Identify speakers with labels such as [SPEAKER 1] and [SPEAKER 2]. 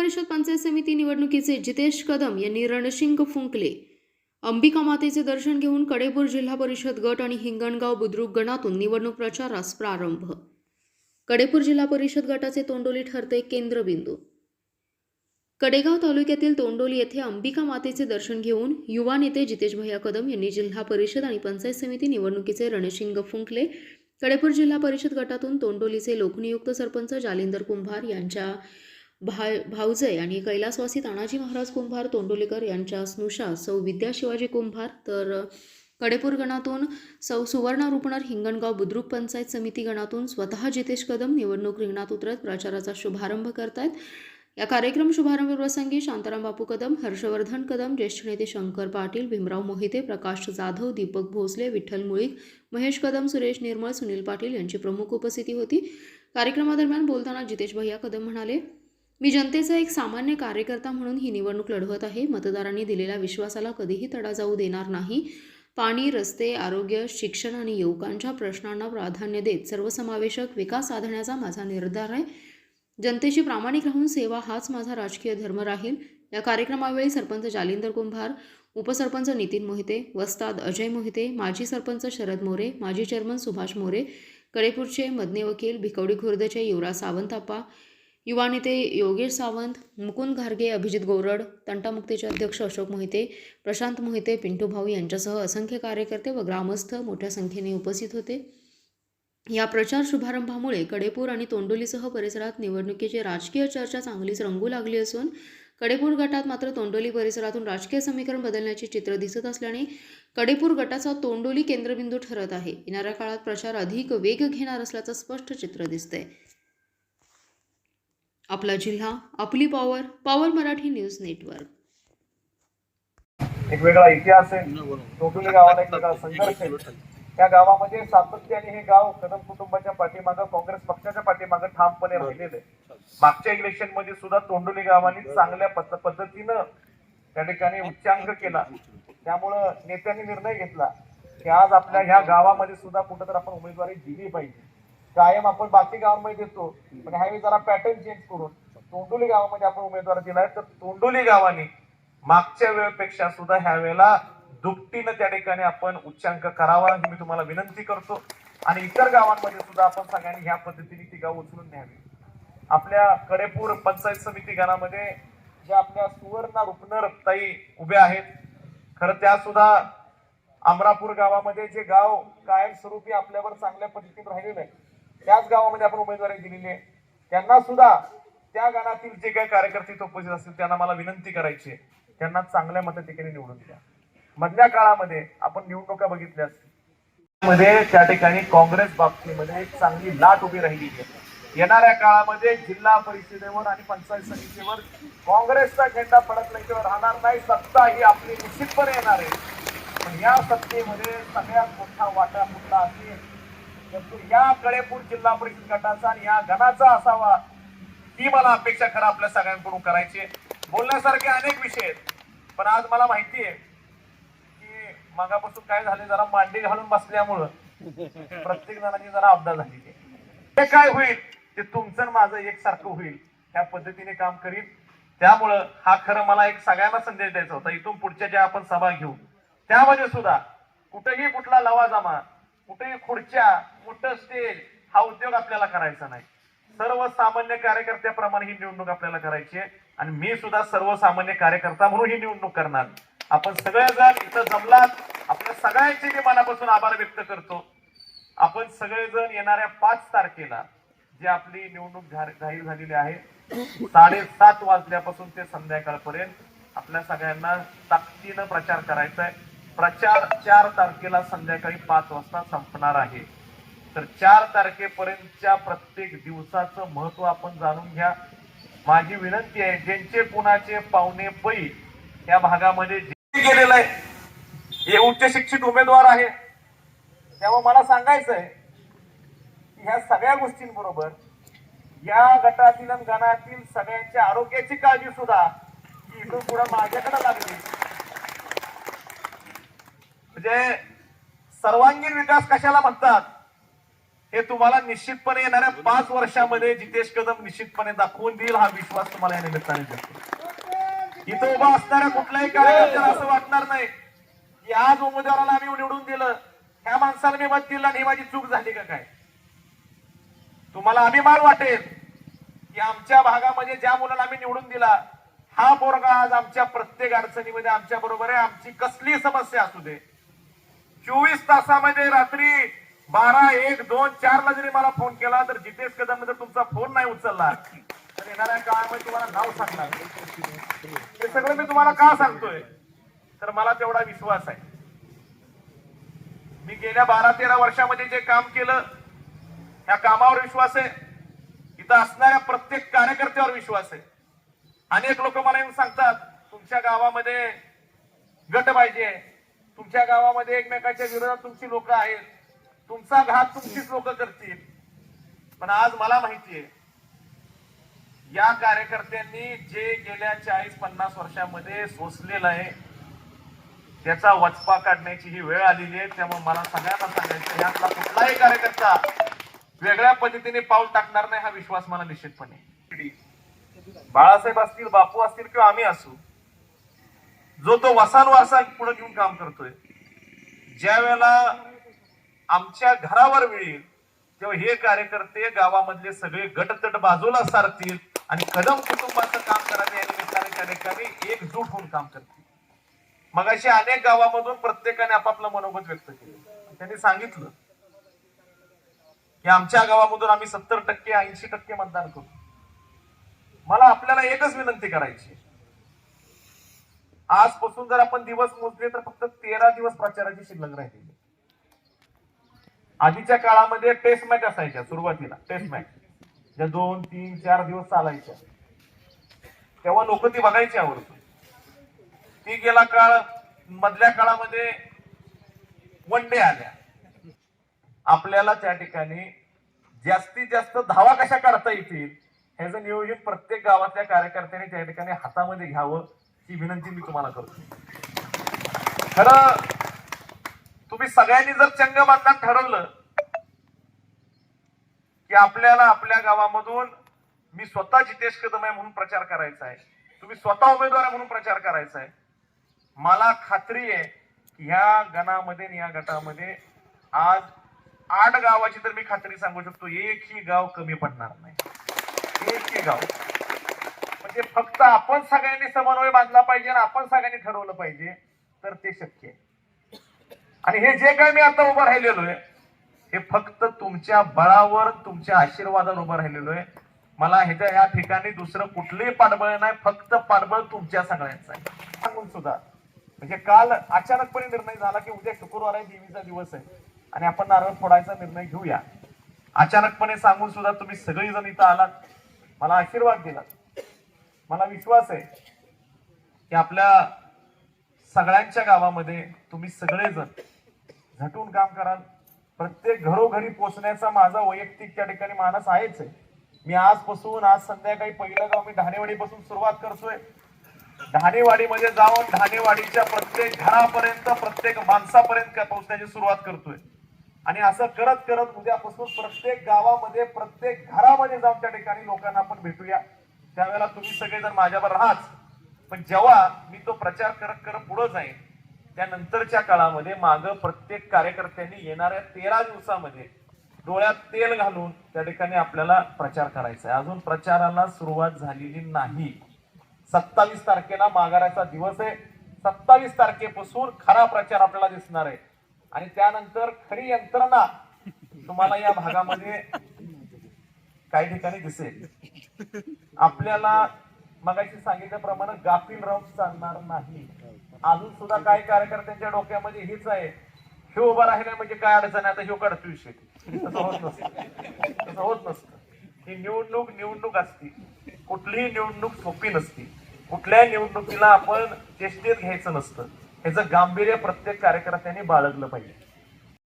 [SPEAKER 1] परिषद पंचायत समिती निवडणुकीचे जितेश कदम यांनी रणशिंग फुंकले. अंबिका मातेचे दर्शन घेऊन कडेपूर जिल्हा परिषद गट आणि हिंगणगाव बुद्रुक गणातून निवडणूक प्रचारास प्रारंभ. कडेपूर जिल्हा परिषद गटाचे तोंडोली ठरते केंद्रबिंदू. कडेगाव तालुक्यातील तोंडोली येथे अंबिका मातेचे दर्शन घेऊन युवा नेते जितेश भैया कदम यांनी जिल्हा परिषद आणि पंचायत समिती निवडणुकीचे रणशिंग फुंकले. कडेपूर जिल्हा परिषद गटातून तोंडोलीचे लोकनियुक्त सरपंच जालिंदर कुंभार यांच्या भाऊजय आणि कैलासवासी तानाजी महाराज कुंभार तोंडोलीकर यांच्या स्नुषा सौ विद्या शिवाजी कुंभार, तर कडेपूर गणातून सौ सुवर्णा रुपणर हिंगणगाव बुद्रुक पंचायत समिती गणातून स्वतः जितेश कदम निवडणूक रिंगणात उतरत प्रचाराचा शुभारंभ करतायत. या कार्यक्रम शुभारंभ प्रसंगी शांताराम बापू कदम, हर्षवर्धन कदम, ज्येष्ठ नेते शंकर पाटील, भीमराव मोहिते, प्रकाश जाधव, दीपक भोसले, विठ्ठल मुळीक, महेश कदम, सुरेश निर्मळ, सुनील पाटील यांची प्रमुख उपस्थिती होती. कार्यक्रमादरम्यान बोलताना जितेश भैया कदम म्हणाले, मी जनतेचा एक सामान्य कार्यकर्ता म्हणून ही निवडणूक लढवत आहे. मतदारांनी दिलेल्या विश्वासाला कधीही तडा जाऊ देणार नाही. पाणी, रस्ते, आरोग्य, शिक्षण आणि युवकांच्या प्रश्नांना प्राधान्य देत सर्वसमावेशक विकास साधण्याचा माझा निर्धार आहे. जनतेशी प्रामाणिक राहून सेवा हाच माझा राजकीय धर्म राहील. या कार्यक्रमावेळी सरपंच जालिंदर कुंभार, उपसरपंच नितीन मोहिते, वस्ताद अजय मोहिते, माजी सरपंच शरद मोरे, माजी चेअरमन सुभाष मोरे, कडेपूरचे मदने वकील, भिकवडी खुर्दचे युवराज सावंतप्पा, युवा नेते योगेश सावंत, मुकुंद घारगे, अभिजित गोरड, तंटामुक्तीचे अध्यक्ष अशोक मोहिते, प्रशांत मोहिते, पिंटू भाऊ यांच्यासह असंख्य कार्यकर्ते व ग्रामस्थ मोठ्या संख्येने उपस्थित होते. या प्रचार शुभारंभामुळे कडेपूर आणि तोंडोलीसह परिसरात निवडणुकीची राजकीय चर्चा चांगलीच रंगू लागली असून कडेपूर गटात मात्र तोंडोली परिसरातून राजकीय समीकरण बदलण्याचे चित्र दिसत असल्याने कडेपूर गटाचा तोंडोली केंद्रबिंदू ठरत आहे. येणाऱ्या काळात प्रचार अधिक वेग घेणार असल्याचं स्पष्ट चित्र दिसतंय. आपला जिल्हा, आपली power, power Marathi news network.
[SPEAKER 2] एक वेगळा इतिहास आहे. तोंडोली गावाला एक वेगळा संघर्ष आहे. त्या गावामध्ये सातत्याने हे गाव कदम कुटुंबाच्या पाठीमागं, काँग्रेस पक्षाच्या पाठीमागं ठामपणे राहिलेलं आहे. मागच्या इलेक्शन मध्ये सुद्धा तोंडोली गावाने चांगल्या पद्धतीनं त्या ठिकाणी उच्चांक केला. त्यामुळं नेत्यांनी निर्णय घेतला की आज आपल्या ह्या गावामध्ये सुद्धा कुठं तर आपण उमेदवारी दिली पाहिजे. कायम आपण बाकी गावांमध्ये देतो, पण ह्यावेळी जरा पॅटर्न चेंज करून तोंडोली गावामध्ये आपण उमेदवार दिलाय. तर तोंडोली गावाने मागच्या वेळेपेक्षा सुद्धा ह्या वेळेला दुपटीनं त्या ठिकाणी आपण उच्चांक करावा ही मी तुम्हाला विनंती करतो. आणि इतर गावांमध्ये सुद्धा आपण सगळ्यांनी ह्या पद्धतीने ती गाव उचलून न्यावी. आपल्या कडेपूर पंचायत समिती गणामध्ये ज्या आपल्या सुवर्णा रुपणर ताई उभ्या आहेत, खरं त्या सुद्धा अमरापूर गावामध्ये जे गाव कायमस्वरूपी आपल्यावर चांगल्या पद्धतीने राहिलेलं आहे, त्याच गावामध्ये आपण उमेदवारी दिलेली आहे. त्यांना सुद्धा त्या गणातील जे काही कार्यकर्ते उपस्थित असतील त्यांना मला विनंती करायची आहे, त्यांना चांगल्या मताधिकारी निवडून द्या. मधल्या काळामध्ये आपण निवडणुका बघितल्या मध्ये त्या ठिकाणी काँग्रेस बाबतीमध्ये एक चांगली लाट उभी राहिली आहे. येणाऱ्या काळामध्ये जिल्हा परिषदेवर आणि पंचायत समितीवर काँग्रेसचा झेंडा फडकल्याशिवाय राहणार नाही. सत्ता ही आपली निश्चितपणे येणार आहे. पण या सत्तेमध्ये सगळ्यात मोठा वाटा कुठला असेल तर या कडेपूर जिल्हा परिषद गटाचा आणि या गणाचा असावा, ही मला अपेक्षा खरं आपल्या सगळ्यांकडून करायची. बोलण्यासारखे अनेक विषय आहेत, पण आज मला माहिती आहे की मागापासून काय झाले, जरा मांडी घालून बसल्यामुळं प्रत्येक जणांची जरा अपघात झाली. ते काय होईल ते तुमचं माझं एकसारखं होईल त्या पद्धतीने काम करीन. त्यामुळं हा खरं मला एक सगळ्यांना संदेश द्यायचा होता. इथून पुढच्या ज्या आपण सभा घेऊ त्यामध्ये सुद्धा कुठेही कुठला लवाजमा, कुठेही खुर्च्या, मोठं स्टेज हा उद्योग आपल्याला करायचा नाही. सर्वसामान्य कार्यकर्त्याप्रमाणे ही निवडणूक आपल्याला करायची आहे आणि मी सुद्धा सर्वसामान्य कार्यकर्ता म्हणून ही निवडणूक करणार. आपण सगळेजण इथं जमलात, आपल्या सगळ्यांचे मी मनापासून आभार व्यक्त करतो. आपण सगळेजण येणाऱ्या 5 तारखेला जी आपली निवडणूक जाहीर झालेली आहे, 7:30 वाजल्यापासून ते संध्याकाळपर्यंत आपल्या सगळ्यांना ताकदीनं प्रचार करायचा आहे. प्रचार 4 तारखेला संध्याकाळी 5 वाजता संपणार आहे. तर 4 तारखेपर्यंतच्या प्रत्येक दिवसाचं महत्व आपण जाणून घ्या. माझी विनंती आहे, ज्यांचे कुणाचे पाहुणे पै या भागामध्ये गेलेलं आहे, हे उच्च शिक्षित उमेदवार आहे, तेव्हा मला सांगायचं आहे की ह्या सगळ्या गोष्टींबरोबर या गटातील आणि गणातील सगळ्यांच्या आरोग्याची काळजी सुद्धा ही इथून पुढे माझ्याकडे लागली. म्हणजे सर्वांगीण विकास कशाला म्हणतात हे तुम्हाला निश्चितपणे येणाऱ्या 5 वर्षामध्ये जितेश कदम निश्चितपणे दाखवून देईल, हा विश्वास तुम्हाला या निमित्ताने देतो. इथं उभा असणाऱ्या कुठल्याही कार्यकर्त्याला असं वाटणार नाही की आज उमेदवाराला आम्ही निवडून दिलं, ह्या माणसाला मी मत दिलं आणि ही माझी चूक झाली का काय. तुम्हाला अभिमान वाटेल की आमच्या भागामध्ये ज्या मुलाला आम्ही निवडून दिला, हा पोरगा आज आमच्या प्रत्येक अडचणीमध्ये आमच्या बरोबर आहे. आमची कसली समस्या असू दे, 24 तासामध्ये रात्री 12, 1, 2, 4 ला जरी मला फोन केला तर जितेश कदम जर तुमचा फोन नाही उचलला तर येणाऱ्या काळामध्ये तुम्हाला नाव सांगणार. हे सगळं मी तुम्हाला का सांगतोय तर मला तेवढा विश्वास आहे. मी गेल्या 12-13 वर्षामध्ये जे काम केलं त्या कामावर विश्वास आहे. इथं असणाऱ्या प्रत्येक कार्यकर्त्यावर विश्वास आहे. अनेक लोक मला येऊन सांगतात तुमच्या गावामध्ये गट पाहिजे, तुमच्या गावामध्ये एकमेकाच्या विरोधात तुमची लोक आहेत, तुमचा घात तुमचीच लोक करतील. पण आज मला माहितीये या कार्यकर्त्यांनी जे गेल्या 40-50 वर्षामध्ये सोसलेलं आहे त्याचा वचपा काढण्याची ही वेळ आलेली आहे. त्यामुळे मला सगळ्यांना सांगायचं, यातला कुठलाही कार्यकर्ता वेगळ्या पद्धतीने पाऊल टाकणार नाही, हा विश्वास मला निश्चितपणे. बाळासाहेब असतील, बापू असतील किंवा आम्ही असू, जो तो वसान वारसा पुढे घेऊन काम करतोय, ज्या वेळेला आमच्या घरावर येईल तेव्हा हे कार्यकर्ते गावामधले सगळे गटतट बाजूला सारतील आणि कदम कुटुंबाचं काम करायला या निमित्ताने त्या ठिकाणी एकजूट होऊन काम करतील. मग अशी अनेक गावामधून प्रत्येकाने आपापलं मनोगत व्यक्त केलं. त्यांनी सांगितलं की आमच्या गावामधून आम्ही 70%, 80% मतदान करू. मला आपल्याला एकच विनंती करायची, आजपासून जर आपण दिवस मोजले तर फक्त 13 दिवस प्रचाराची शिल्लक राहिलेली. आधीच्या काळामध्ये टेस्ट मॅच असायच्या, सुरुवातीला टेस्ट मॅच ज्या 2, 3, 4 दिवस चालायच्या, तेव्हा लोक ती बघायची आवडत. ती गेला काळ, मधल्या काळामध्ये वन डे आल्या. आपल्याला त्या ठिकाणी जास्तीत जास्त धावा कशा काढता येतील ह्याचं नियोजन प्रत्येक गावातल्या कार्यकर्त्यांनी त्या ठिकाणी हातामध्ये घ्यावं, ही विनंती मी तुम्हाला करतो. खरं तुम्ही सगळ्यांनी जर चंग बांधण्यात ठरवलं की आपल्याला आपल्या गावामधून मी स्वतः जितेश कदम आहे म्हणून प्रचार करायचा आहे, तुम्ही स्वतः उमेदवार आहे म्हणून प्रचार करायचा आहे, मला खात्री आहे की ह्या गणामध्ये या गटामध्ये आज 8 गावाची तर मी खात्री सांगू शकतो, एकही गाव कमी पडणार नाही. एकही गाव म्हणजे फक्त आपण सगळ्यांनी समन्वय बांधला पाहिजे आणि आपण सगळ्यांनी ठरवलं पाहिजे तर ते शक्य आहे. आणि हे जे काही मी आता उभं राहिलेलो आहे हे फक्त तुमच्या बळावर, तुमच्या आशीर्वादावर उभं राहिलेलो आहे. मला ह्याच्या या ठिकाणी दुसरं कुठलंही पाठबळ नाही, फक्त पाठबळ तुमच्या सगळ्यांचं आहे. सांगून सुद्धा म्हणजे काल अचानकपणे निर्णय झाला की उद्या शुक्रवार आहे, देवीचा दिवस आहे आणि आपण नारळ फोडायचा निर्णय घेऊया. अचानकपणे सांगून सुद्धा तुम्ही सगळेजण इथं आलात, मला आशीर्वाद दिलात. मला विश्वास आहे की आपल्या सगळ्यांच्या गावामध्ये तुम्ही सगळेजण झटून काम कराल. प्रत्येक घरोघरी पोहोचण्याचा माझा वैयक्तिक त्या ठिकाणी मानस आहेच आहे. मी आजपासून, आज संध्याकाळी पहिलं गाव मी ढाणेवाडीपासून सुरुवात करतोय. ढाणेवाडीमध्ये जाऊन ढाणेवाडीच्या प्रत्येक घरापर्यंत, प्रत्येक माणसापर्यंत पोहोचण्याची सुरुवात करतोय. आणि असं करत करत उद्यापासून प्रत्येक गावामध्ये, प्रत्येक घरामध्ये जाऊन त्या ठिकाणी लोकांना आपण भेटूया. त्यावेळेला तुम्ही सगळेजण माझ्यावर राहाच. पण जेव्हा मी तो प्रचार करत करत पुढे जाईन त्यानंतरच्या काळामध्ये मागं प्रत्येक कार्यकर्त्यांनी येणाऱ्या 13 दिवसामध्ये डोळ्यात तेल घालून त्या ठिकाणी आपल्याला प्रचार करायचा आहे. अजून प्रचाराला सुरुवात झालेली नाही. 27 तारखेला माघाराचा दिवस आहे. 27 तारखेपासून खरा प्रचार आपल्याला दिसणार आहे आणि त्यानंतर खरी यंत्रणा तुम्हाला या भागामध्ये काही ठिकाणी दिसेल. आपल्याला मगाशी सांगितल्याप्रमाणे गाफील राहून चालणार नाही. अजून सुद्धा काही कार्यकर्त्यांच्या डोक्यामध्ये हेच आहे, हे उभा राहिला म्हणजे काय अडचण आहे, आता हे काढतो विषय. तसं होत नसतं, तसं होत नसतं. ही निवडणूक असती. कुठलीही निवडणूक सोपी नसती. कुठल्या निवडणुकीला आपण चेष्टेत घ्यायचं नसतं. ह्याचं गांभीर्य प्रत्येक कार्यकर्त्यांनी बाळगलं पाहिजे.